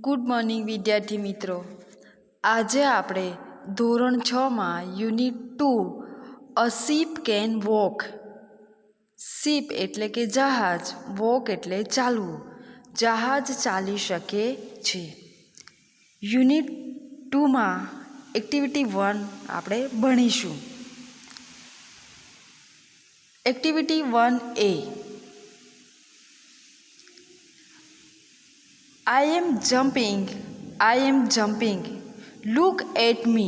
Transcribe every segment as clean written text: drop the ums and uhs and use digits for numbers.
Good morning વિદ્યાર્થી મિત્રો, આજે આપણે ધોરણ 6 માં unit 2 a ship can walk. Ship એટલે કે જહાજ, વોક એટલે ચાલવું, જહાજ ચાલી શકે છે. યુનિટ 2માં એક્ટિવિટી 1 આપણે ભણીશું. Activity 1A. I am jumping, I am jumping. Look at me.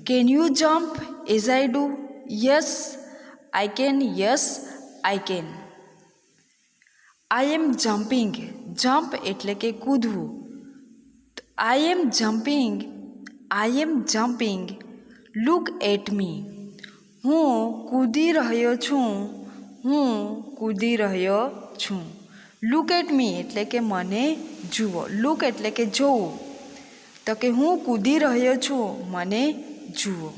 Can you jump as I do? Yes, I can. Yes, I can. I am jumping. Jump એટલે કે કૂદવું. I am jumping. I am jumping. Look at me. હું કૂદી રહ્યો છું. હું કૂદી રહ્યો છું. લુક એટ મી એટલે કે મને જુઓ. લુક એટલે કે જોવું. તો કે હું કૂદી રહ્યો છું, મને જુઓ.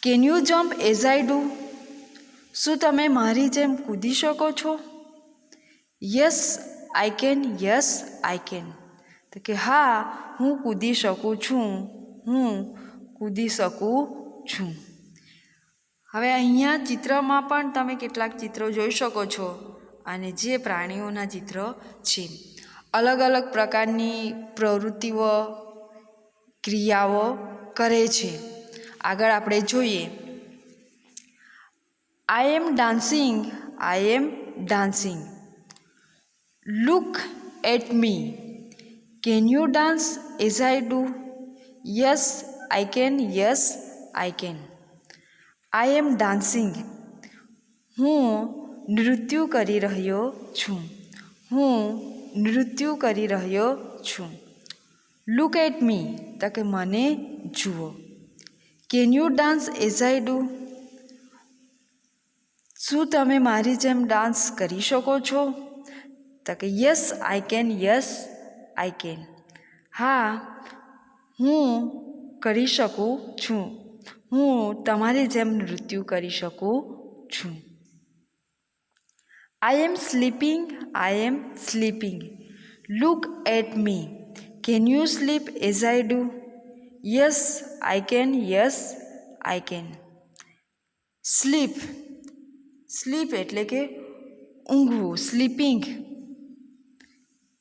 Can you jump as I do? શું તમે મારી જેમ કૂદી શકો છો? Yes I can. Yes I can. તો કે હા, હું કૂદી શકું છું. હું કૂદી શકું છું. હવે અહીંયા ચિત્રમાં પણ તમે કેટલાક ચિત્રો જોઈ શકો છો, અને જે પ્રાણીઓના ચિત્ર છે. અલગ અલગ પ્રકારની પ્રવૃત્તિઓ, ક્રિયાઓ કરે છે. આગળ આપણે જોઈએ. I am dancing. I am dancing. Look at me. Can you dance as I do? Yes I can. Yes I can. I am dancing. હું નૃત્ય કરી રહ્યો છું. હું નૃત્ય કરી રહ્યો છું. લુક એટ મી તો કે મને જુઓ. Can you dance as I do? શું તમે મારી જેમ ડાન્સ કરી શકો છો? તો કે yes I can. Yes I can. હા, હું કરી શકું છું. હું તમારી જેમ નૃત્ય કરી શકું છું. I am sleeping. I am sleeping. Look at me. Can you sleep as I do? Yes, I can. Yes, I can. Sleep. Sleep એટલે કે ઊંઘવું. સ્લીપિંગ,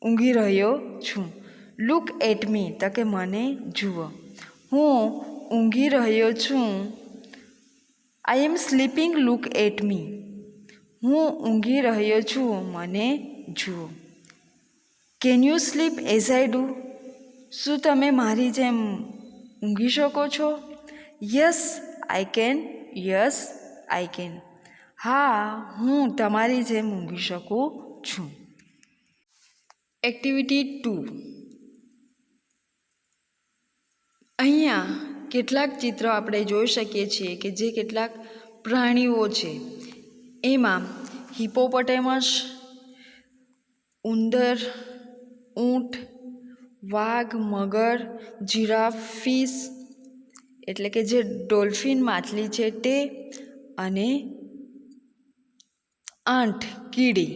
ઊંઘી રહ્યો છું. લુક એટ મી તો કે મને જુઓ. હું ઊંઘી રહ્યો છું. I am sleeping. Look at me. હું ઊંઘી રહ્યો છું, મને જુઓ. Can you sleep as I do? શું તમે મારી જેમ ઊંઘી શકો છો? Yes I can. Yes I can. હા, હું તમારી જેમ ઊંઘી શકું છું. એક્ટિવિટી 2. અહીંયા કેટલાક ચિત્રો આપણે જોઈ શકીએ છીએ કે જે કેટલાક પ્રાણીઓ છે. એમાં હિપોપોટેમસ, ઉંદર, ઊંટ, વાઘ, મગર, જીરાફ, ફિશ એટલે કે જે ડોલ્ફિન માછલી છે તે, અને આંટ, કીડી.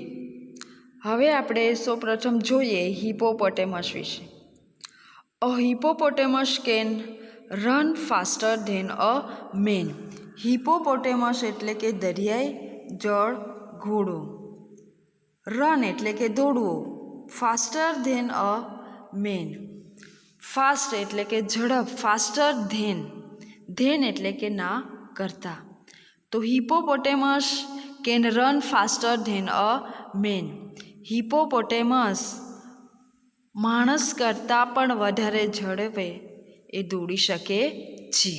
હવે આપણે સૌપ્રથમ જોઈએ હિપોપોટેમસ વિશે. A hippopotamus can run faster than a man. Hippopotamus એટલે કે દરિયાઈ જળ ઘોડો. રન એટલે કે દોડવો. Faster than a man. Fast એટલે કે ઝડપ. Faster than. ધેન એટલે કે ના કરતા. તો hippopotamus can run faster than a man. Hippopotamus માણસ કરતાં પણ વધારે ઝડપે એ દોડી શકે છે.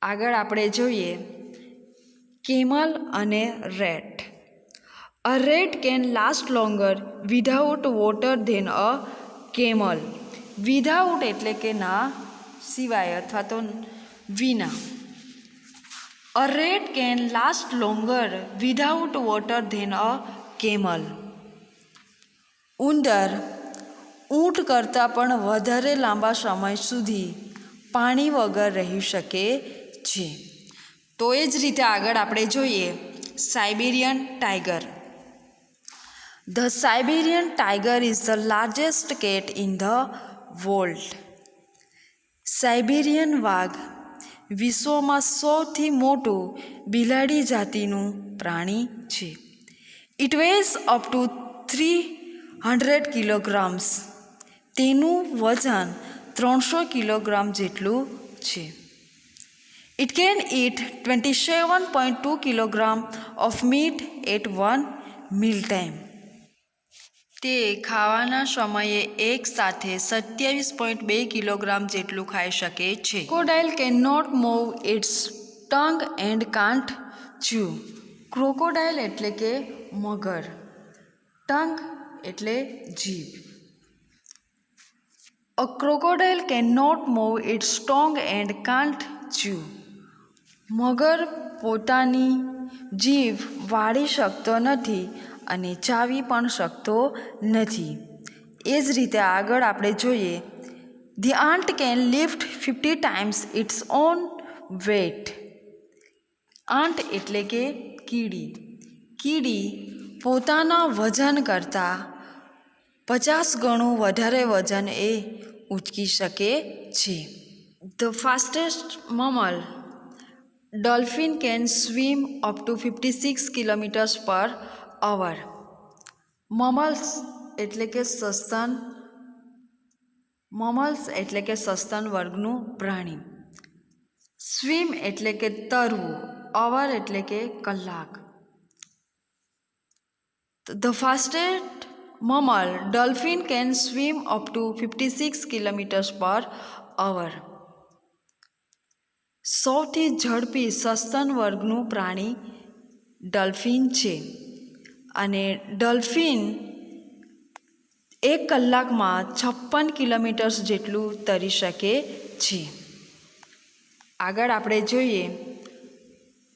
આગળ આપણે જોઈએ કેમલ અને rat. A rat can last longer without water than a camel. Without એટલે કે ના સિવાય અથવા તો વિના. A rat can last longer without water than a camel. ઉંદર ઊંટ કરતાં પણ વધારે લાંબા સમય સુધી પાણી વગર રહી શકે છે. તો એ જ રીતે આગળ આપણે જોઈએ Siberian tiger. The Siberian tiger is the largest cat in the world. Siberian વાઘ વિશ્વમાં સૌથી મોટું બિલાડી જાતિનું પ્રાણી છે. It weighs up to 300 kilograms. તેનું વજન 300 કિલોગ્રામ જેટલું છે. It can eat 27.2 kilogram of meat at one meal time. તે ખાવાના સમયે એક સાથે 27.2 કિલોગ્રામ જેટલું ખાઈ શકે છે. Crocodile can not move its tongue and can't chew. Crocodile એટલે કે મગર, ટંગ એટલે જીભ. A crocodile cannot move its tongue and can't chew. મગર પોતાની જીભ વાળી શકતો નથી અને ચાવી પણ શકતો નથી. એ જ રીતે આગળ આપણે જોઈએ, the ant can lift 50 times its own weight. Ant એટલે કે કીડી. કીડી પોતાના વજન કરતાં 50 ગણું વધારે વજન એ ઉંચકી શકે છે. The fastest mammal dolphin can swim up to 56 kilometres per hour. મમલ્સ એટલે કે સસ્તન. મમલ્સ એટલે કે સસ્તન વર્ગનું પ્રાણી. સ્વિમ એટલે કે તરવું. અવર એટલે કે કલાક. The fastest mammal dolphin can swim up to 56 kilometres per hour. સૌથી ઝડપી સસ્તન વર્ગનું પ્રાણી ડોલ્ફિન છે અને ડોલ્ફિન 1 કલાકમાં 56 કિલોમીટર્સ જેટલું તરી શકે છે. આગળ આપણે જોઈએ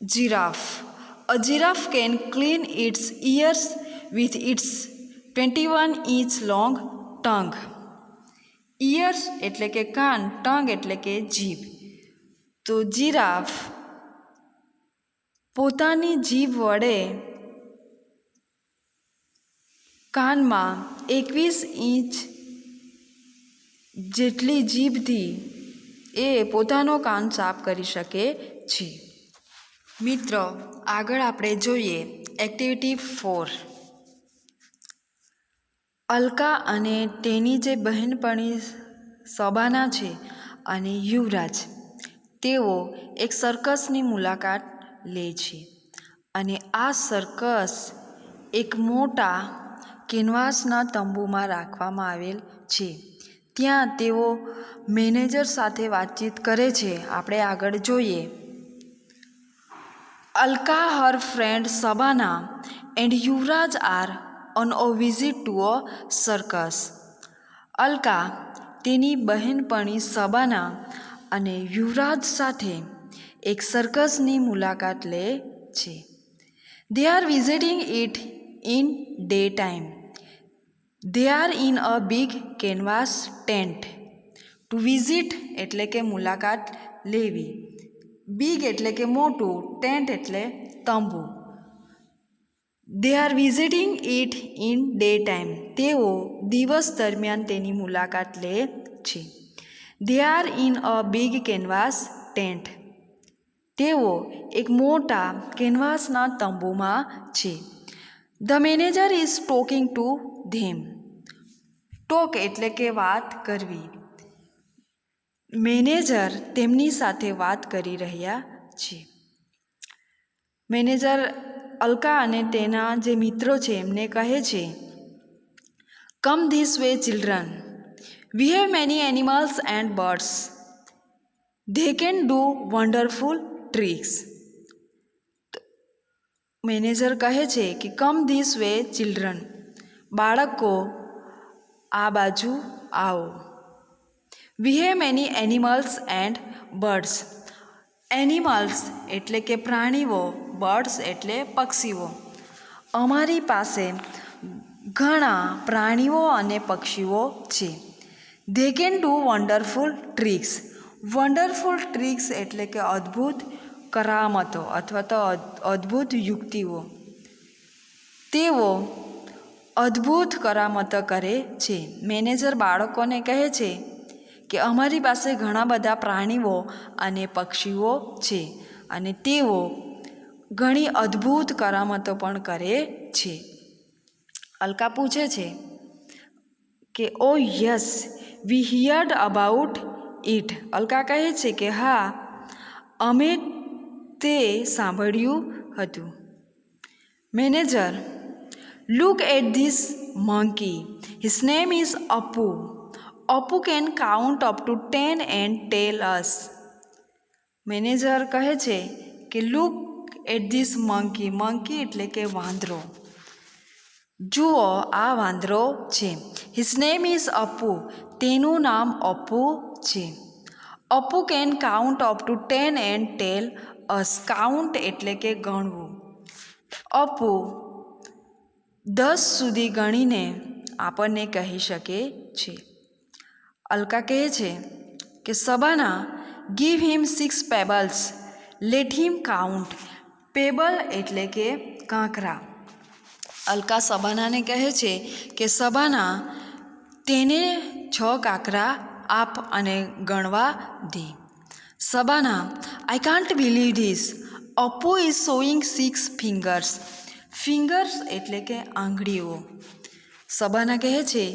giraffe. A giraffe can clean its ears with its 21-inch long tongue. Ears એટલે કે કાન, ટંગ એટલે કે જીભ. તો જીરાફ પોતાની જીભ વડે કાનમાં 21 ઇંચ જેટલી જીભથી એ પોતાનો કાન સાફ કરી શકે છે. મિત્રો, આગળ આપણે જોઈએ એક્ટિવિટી 4. અલ્કા અને તેની જે બહેનપણી શબાના છે અને યુવરાજ, તેઓ એક સર્કસની મુલાકાત લે છે અને આ સર્કસ એક મોટા કેનવાસના તંબુમાં રાખવામાં આવેલ છે. ત્યાં તેઓ મેનેજર સાથે વાતચીત કરે છે. આપણે આગળ જોઈએ, Alka, her friend Shabana and Yuvraj are on a visit to a circus. Alka તેની બહેનપણી શબાના અને યુવરાજ સાથે એક સર્કસની મુલાકાત લે છે. They are visiting it in day time. They are in a big canvas tent. To visit એટલે કે મુલાકાત લેવી. બિગ એટલે કે મોટું, ટેન્ટ એટલે તંબુ. They are visiting it in day time. તેઓ દિવસ દરમિયાન તેની મુલાકાત લે છે. They are in a big canvas tent. તેઓ એક મોટા કેનવાસના તંબુમાં છે. The manager is talking to them. Talk એટલે કે વાત કરવી. મેનેજર તેમની સાથે વાત કરી રહ્યા છે. મેનેજર અલ્કા અને તેના જે મિત્રો છે એમને કહે છે, come this way children. We have many animals and birds. They can do wonderful tricks. Manager કહે છે કે કમ ધીસ વે ચિલ્ડ્રન. બાળકો આ બાજુ આવો. વી have many animals and birds. Animals એટલે કે પ્રાણીઓ, બર્ડ્સ એટલે પક્ષીઓ. અમારી પાસે ઘણા પ્રાણીઓ અને પક્ષીઓ છે. They can do wonderful tricks. Wonderful tricks એટલે કે અદ્ભુત કરામતો અથવા તો અદ્ભુત યુક્તિઓ. તેઓ અદ્ભુત કરામત કરે છે. મેનેજર બાળકોને કહે છે કે અમારી પાસે ઘણા બધા પ્રાણીઓ અને પક્ષીઓ છે અને તેઓ ઘણી અદ્ભુત કરામતો પણ કરે છે. અલકા પૂછે છે કે ઓ yes we heard about it. Alka કહે છે કે હા, અમે તે સાંભળ્યું હતું. Manager, look at this monkey. His name is Appu. Appu can count up to 10 and tell us. Manager કહે છે કે look at this monkey. Monkey એટલે કે વાંદરો. જુઓ, આ વાંદરો છે. His name is Appu. તેનું નામ અપ્પુ છે. Appu can count up to 10 and tell us. Count એટલે કે ગણવું. અપ્પુ 10 સુધી ગણીને આપણને કહી શકે છે. અલકા કહે છે કે સબાના, ગીવ હિમ 6 પેબલ્સ. લેટ હિમ કાઉન્ટ. પેબલ એટલે કે કાંકરા. અલકા સબાનાને કહે છે કે સબાના, તેને 6 કાંકરા આપ અને ગણવા દે. Sabana, I can't believe this. Appu is showing 6 fingers. Fingers એટલે કે આંગળીઓ. સબાના કહે છે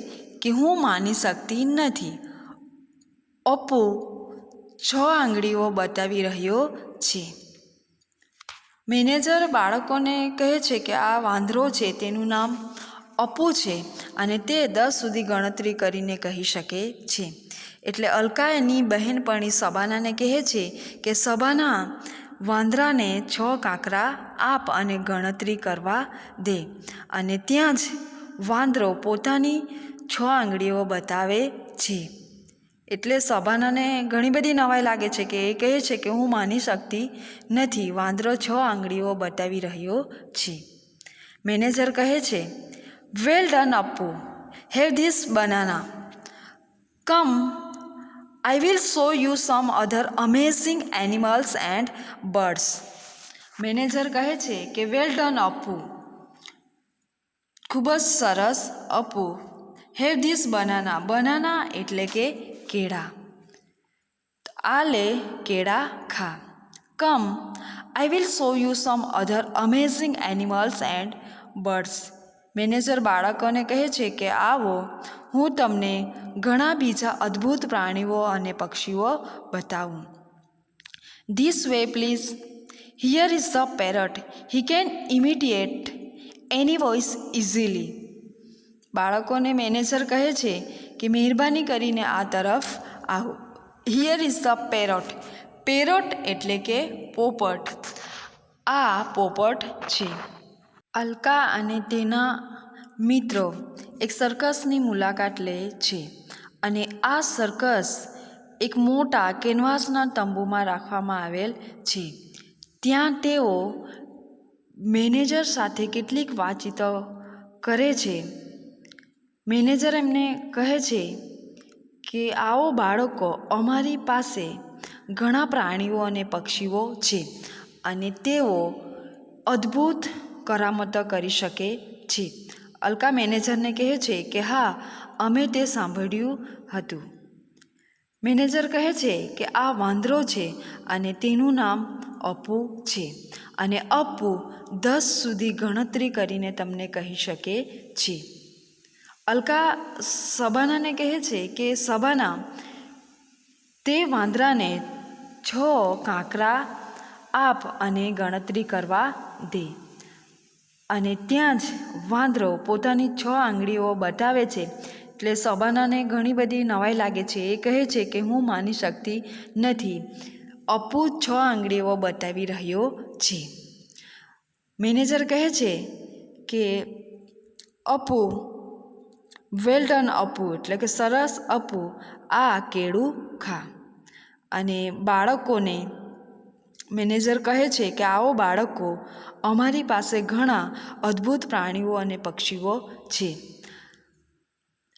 કે હું માની શકતી નથી. અપ્પુ 6 આંગળીઓ બતાવી રહ્યો છે. મેનેજર બાળકોને કહે છે કે આ વાંદરો છે તેનું નામ અપ્પુ છે અને તે 10 સુધી ગણતરી કરીને કહી શકે છે. એટલે અલકા એની બહેનપણી સબાનાને કહે છે કે સબાના, વાંદરાને 6 કાંકરા આપ અને ગણતરી કરવા દે. અને ત્યાં જ વાંદરો પોતાની 6 આંગળીઓ બતાવે છે. એટલે સબાનાને ઘણી બધી નવાઈ લાગે છે કે એ કહે છે કે હું માની શકતી નથી, વાંદરો 6 આંગળીઓ બતાવી રહ્યો છે. મેનેજર કહે છે, well done Appu. Have this banana. Come, I will show you some other amazing animals and birds. Manager કહે છે કે વેલ ડન અપ્પુ. ખૂબ જ સરસ Appu. Have this banana. Banana એટલે કે કેળા. આ લે, કેળા ખા. Come, I will show you some other amazing animals and birds. Manager બાળકોને કહે છે કે આવો, હું તમને ઘણા બીજા અદ્ભુત પ્રાણીઓ અને પક્ષીઓ બતાવું. This way please. Here is the parrot. He can immediate any voice easily. બાળકોને મેનેજર કહે છે કે મહેરબાની કરીને આ તરફ આવો. Here is the parrot. Parrot એટલે કે પોપટ. આ પોપટ છે. અલકા અને તેના મિત્રો એક સર્કસની મુલાકાત લે છે અને આ સર્કસ એક મોટા કેનવાસના તંબુમાં રાખવામાં આવેલ છે. ત્યાં તેઓ મેનેજર સાથે કેટલીક વાતચીતો કરે છે. મેનેજર એમને કહે છે કે આવો બાળકો, અમારી પાસે ઘણા પ્રાણીઓ અને પક્ષીઓ છે અને તેઓ અદ્ભુત કરામતો કરી શકે છે. અલકા મેનેજરને કહે છે કે હા, અમે તે સાંભળ્યું હતું. મેનેજર કહે છે કે આ વાંદરો છે અને તેનું નામ અપ્પુ છે અને અપ્પુ 10 સુધી ગણતરી કરીને તમને કહી શકે છે. અલકા સબાનાને કહે છે કે સબાના, તે વાંદરાને 6 કાંકરા આપ અને ગણતરી કરવા દે. અને ત્યાં જ વાંદરો પોતાની 6 આંગળીઓ બતાવે છે. એટલે સબાનાને ઘણી બધી નવાઈ લાગે છે. એ કહે છે કે હું માની શકતી નથી, અપ્પુ 6 આંગળીઓ બતાવી રહ્યો છે. મેનેજર કહે છે કે અપ્પુ, વેલ ડન અપ્પુ એટલે કે સરસ અપ્પુ, આ કેળું ખા. અને બાળકોને મેનેજર કહે છે કે આવો બાળકો, અમારી પાસે ઘણા અદ્ભુત પ્રાણીઓ અને પક્ષીઓ છે.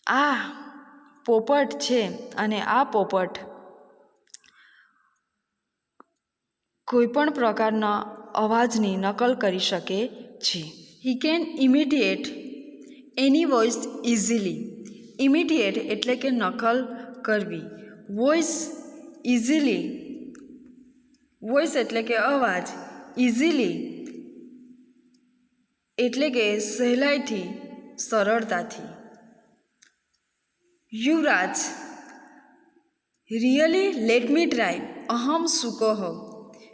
આ પોપટ છે અને આ પોપટ કોઈપણ પ્રકારના અવાજની નકલ કરી શકે છે. He can immediate any voice easily. Immediate એટલે કે નકલ કરવી. વોઇસ ઇઝીલી, વોઇસ એટલે કે અવાજ, ઇઝીલી એટલે કે સહેલાઈથી, સરળતાથી. યુવરાજ, રિયલી લેટ મી ટ્રાય, અહમ સુકો હો.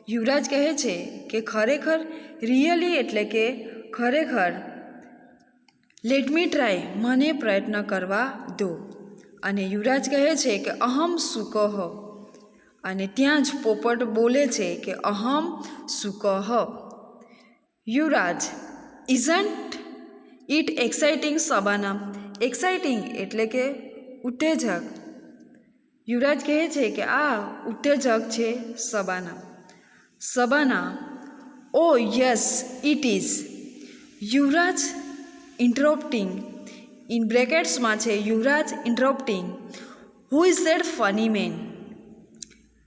યુવરાજ કહે છે કે ખરેખર, રિયલી એટલે કે ખરેખર, લેટ મી ટ્રાય મને પ્રયત્ન કરવા દો. અને યુવરાજ કહે છે કે અહમ સુકો હો. અને ત્યાં જ પોપટ બોલે છે કે અહમ સુકો હો. Yuvraj, isn't it exciting Shabana. Exciting એટલે કે ઉત્તેજક. યુવરાજ કહે છે કે આ ઉત્તેજક છે Shabana. Shabana, oh yes it is. Yuvraj interrupting, in બ્રેકેટ્સમાં છે Yuvraj interrupting. Who is that funny man?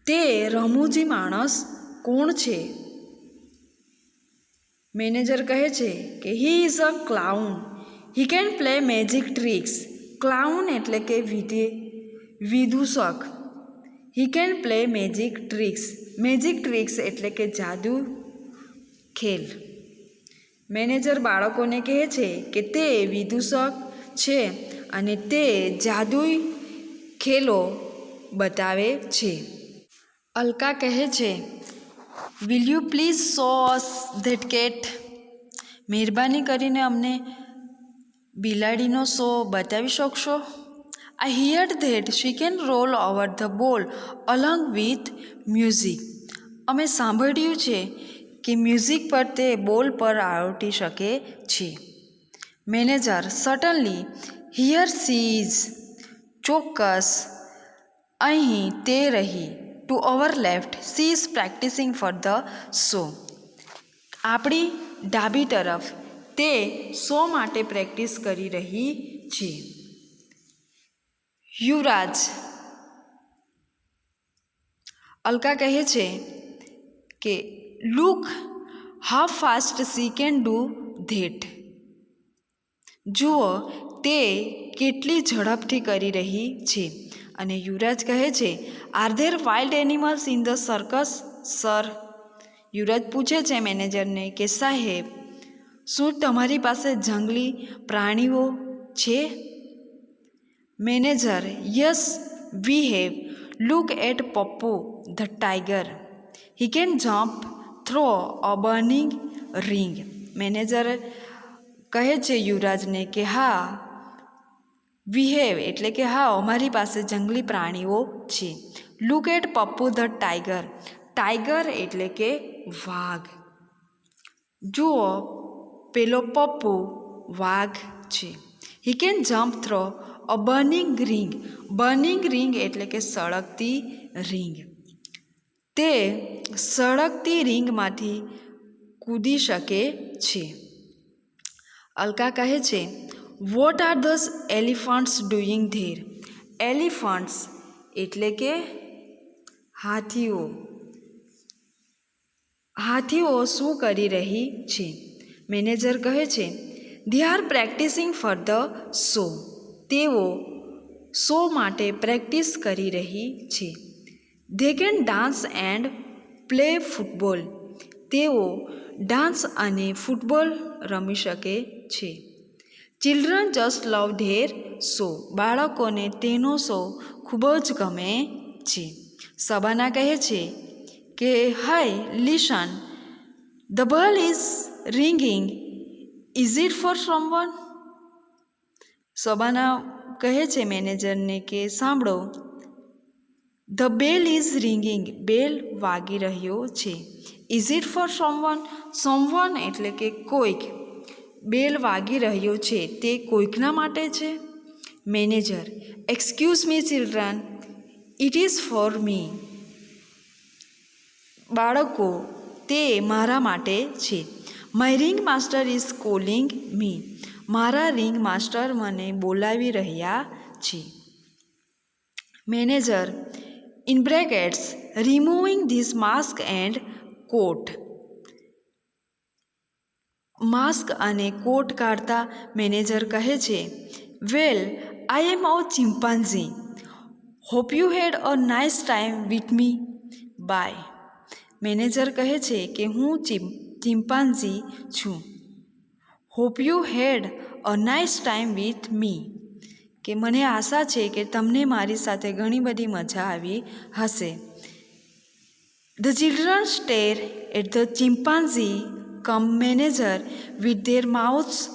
તે રમૂજી માણસ કોણ છે? મેનેજર કહે છે કે he is a clown, he can play magic tricks. Clown એટલે કે વિદૂષક. He can play magic tricks. Magic tricks એટલે કે જાદુ ખેલ. મેનેજર બાળકોને કહે છે કે તે વિદૂષક છે અને તે જાદુઈ ખેલો બતાવે છે. અલકા કહે છે, will you please show us that cat? મહેરબાની કરીને અમને બિલાડીનો શો બતાવી શકશો? આઈ here that she can roll over the ball along with music. અમે સાંભળ્યું છે કે મ્યુઝિક પર તે બોલ પર આરોટી શકે છે. Manager, suddenly, here she is. ચોક્કસ, અહીં તે રહી. To our left she is practising for the show. આપણી ડાબી તરફ તે શો માટે પ્રેક્ટિસ કરી રહી છે. યુવરાજ, અલકા કહે છે કે look how fast C can do that. જુઓ તે કેટલી ઝડપથી કરી રહી છે. અને યુવરાજ કહે છે, are there wild animals in the circus sir? Yuvraj પૂછે છે મેનેજરને કે સાહેબ, શું તમારી પાસે જંગલી પ્રાણીઓ છે? Manager, yes we have. Look at Pappu the tiger. He can jump through a burning ring. Manager કહે છે યુવરાજને કે હા, વી હેવ એટલે કે હા, અમારી પાસે જંગલી પ્રાણીઓ છે. Look at Pappu the tiger. Tiger એટલે કે વાઘ. જુઓ પેલો પપ્પુ વાઘ છે. He can jump through a burning ring. Burning ring એટલે કે સળગતી રિંગ. તે સળગતી રિંગમાંથી કૂદી શકે છે. અલકા કહે છે, what are those elephants doing there? Elephants એટલે કે હાથીઓ. હાથીઓ શું કરી રહી છે? મેનેજર કહે છે, they are practising for the show. તેઓ શો માટે પ્રેક્ટિસ કરી રહી છે. They can dance and play football. તેઓ ડાન્સ અને ફૂટબોલ રમી શકે છે. Children just love there show. બાળકોને તેનો શો ખૂબ જ ગમે છે. શબાના કહે છે કે hi listen, the bell is ringing. Is it for someone? Shabana કહે છે મેનેજરને કે સાંભળો, the bell is ringing. Bell વાગી રહ્યો છે. Is it for someone? Someone એટલે કે કોઈક. બેલ વાગી રહ્યો છે તે કોઈકના માટે છે. Manager, excuse me children, it is for me. બાળકો, તે મારા માટે છે. My ringmaster is calling me. મારા રિંગ માસ્ટર મને બોલાવી રહ્યા છે. મેનેજર, ઇન માસ્ક અને કોટ કાઢતા મેનેજર કહે છે, well, I am a chimpanzee. Hope you had a nice time with me. Bye. Manager કહે છે કે હું ચિમ્પાન્ઝી છું. Hope you had a nice time with me, કે મને આશા છે કે તમને મારી સાથે ઘણી બધી મજા આવી હશે. The children stare at the chimpanzee come manager with their mouths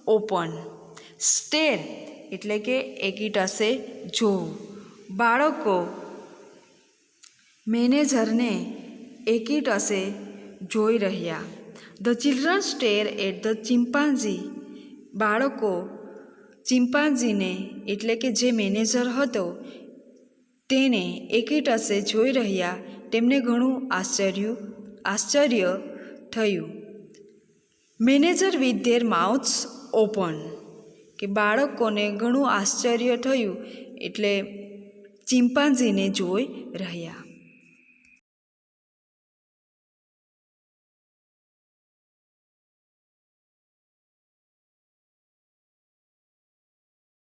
open. Stare એટલે કે એકીટસે જોવું. બાળકો મેનેજરને એકીટસે જોઈ રહ્યા. The children stare at the chimpanzee. બાળકો ચિમ્પાન્ઝીને એટલે કે જે મેનેજર હતો તેને એકીટસે જોઈ રહ્યા. તેમને ઘણું આશ્ચર્ય થયું. Manager with their mouths open, કે બાળકોને ઘણું આશ્ચર્ય થયું એટલે ચિમ્પાન્ઝીને જોઈ રહ્યા.